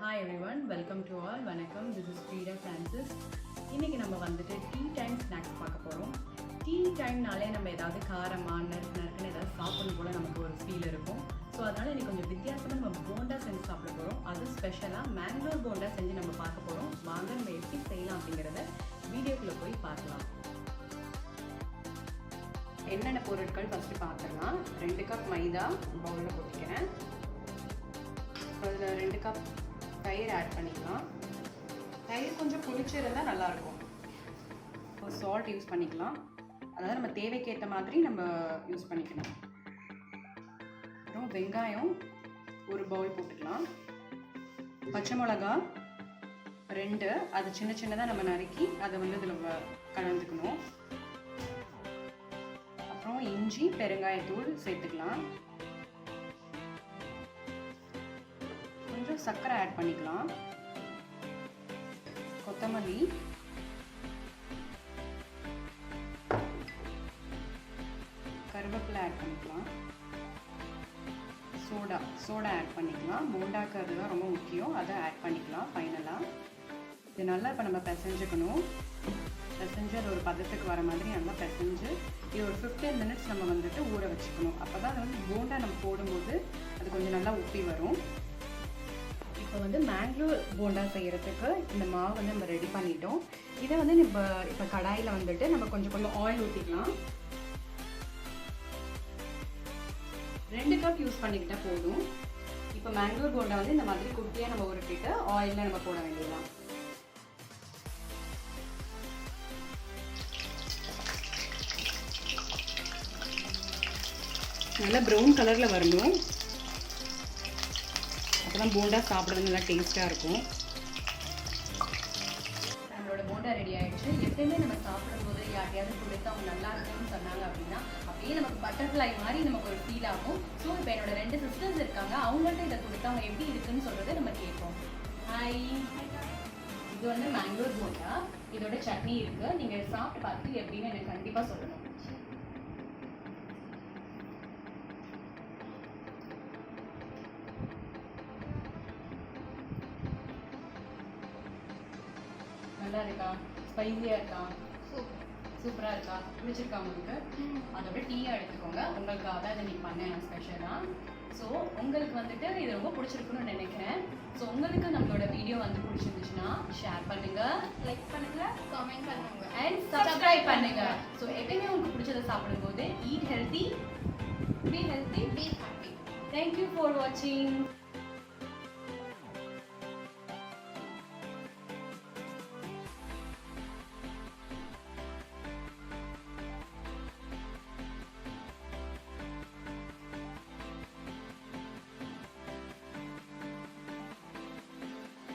Hi everyone, welcome to all. Vanakkam, this is Frida Francis. இன்னைக்கு நம்ம வந்துட்டு tea time snacks பார்க்க போகிறோம். டீ டைம்னாலே நம்ம ஏதாவது காரமாக நறுக்குன்னு ஏதாவது சாப்பிடணும் போல் நமக்கு ஒரு ஃபீல் இருக்கும். ஸோ அதனால் இன்னைக்கு கொஞ்சம் வித்தியாசமாக நம்ம போண்டா செஞ்சு சாப்பிட போகிறோம். அது ஸ்பெஷலாக மேங்களூர் போண்டா செஞ்சு நம்ம பார்க்க போகிறோம். வாங்க நம்ம எப்படி செய்யலாம் அப்படிங்கிறத வீடியோக்குள்ளே போய் பார்க்கலாம். என்னென்ன பொருட்கள் ஃபஸ்ட்டு பார்த்துக்கலாம். 2 கப் மைதா பவுலில் கொட்டிக்கிறேன். அதில் 2 கப் தயிர் ஆட் பண்ணிக்கலாம். தயிர் கொஞ்சம் புளிச்சிருந்தால் நல்லாயிருக்கும். ஒரு சால்ட் யூஸ் பண்ணிக்கலாம். அதாவது நம்ம தேவைக்கேற்ற மாதிரி நம்ம யூஸ் பண்ணிக்கணும். அப்புறம் வெங்காயம் ஒரு பவுல் போட்டுக்கலாம். பச்சை மிளகா 2, அது சின்ன சின்னதாக நம்ம நறுக்கி அதை வந்து இதில் கலந்துக்கணும். அப்புறம் இஞ்சி பெருங்காயத்தூள் சேர்த்துக்கலாம். கொஞ்சம் சர்க்கரை ஆட் பண்ணிக்கலாம். கொத்தமல்லி, கருவேப்பிலை ஆட் பண்ணிக்கலாம். சோடா ஆட் பண்ணிக்கலாம். போண்டாக்கு அதுதான் ரொம்ப முக்கியம், அதை ஆட் பண்ணிக்கலாம் ஃபைனலாக. இது நல்லா இப்போ நம்ம பிசைஞ்சுக்கணும். பிசைஞ்சு அது ஒரு பதத்துக்கு வர மாதிரி நல்லா பிசைஞ்சு இது ஒரு 15 minutes நம்ம வந்துட்டு ஊற வச்சுக்கணும். அப்போ தான் அது வந்து போண்டா நம்ம போடும்போது அது கொஞ்சம் நல்லா உப்பி வரும். இப்போ வந்து மேங்களூர் போண்டா செய்கிறதுக்கு இந்த மாவு வந்து நம்ம ரெடி பண்ணிட்டோம். இதை வந்து இப்போ கடாயில் வந்துட்டு நம்ம கொஞ்சம் ஆயில் ஊற்றிக்கலாம். 2 கப் யூஸ் பண்ணிக்கிட்டால் போதும். இப்போ மேங்களூர் போண்டா வந்து இந்த மாதிரி குட்டியாக நம்ம உருட்டிட்டு ஆயிலில் நம்ம போட வேண்டியதுதான். நல்லா ப்ரௌன் கலரில் வரணும். அப்போ தான் போண்டா சாப்பிட்றது நல்லா டேஸ்ட்டாக இருக்கும். நம்மளோட போண்டா ரெடி ஆகிடுச்சு. எப்பயுமே நம்ம சாப்பிடும்போது யாரையாவது கொடுத்து அவங்க நல்லா இருக்குன்னு சொன்னாங்க அப்படின்னா அப்படியே நமக்கு பட்டர்ஃப்ளை மாதிரி நமக்கு ஒரு ஃபீல் ஆகும். ஸோ இப்போ என்னோட 2 சிஸ்டர்ஸ் இருக்காங்க. அவங்கள்ட்ட இதை கொடுத்து அவங்க எப்படி இருக்குன்னு சொல்கிறத நம்ம கேட்போம். ஹாய், இது வந்து மேங்களூர் போண்டா. இதோட சட்னி இருக்குது. நீங்கள் சாப்பிட்டு பார்த்துட்டு எப்படின்னு எனக்கு கண்டிப்பாக சொல்லணும். நல்லா இருக்கா? ஸ்பைஸியாக இருக்கா? சூப்பராக இருக்கா? பிடிச்சிருக்கா உங்களுக்கு? அதோட டீயாக எடுத்துக்கோங்க. உங்களுக்காக தான் இதை நீங்கள் பண்ணேன் ஸ்பெஷலாக. ஸோ உங்களுக்கு வந்துட்டு இது ரொம்ப பிடிச்சிருக்குன்னு நினைக்கிறேன். ஸோ உங்களுக்கு நம்மளோட வீடியோ வந்து பிடிச்சிருந்துச்சுன்னா ஷேர் பண்ணுங்கள், லைக் பண்ணுங்கள், கமெண்ட் பண்ணுங்கள் அண்ட் சப்ஸ்கிரைப் பண்ணுங்கள். ஸோ எப்பயுமே உங்களுக்கு பிடிச்சதை சாப்பிடும்போது eat healthy, be healthy, be happy. Thank you for வாட்சிங்.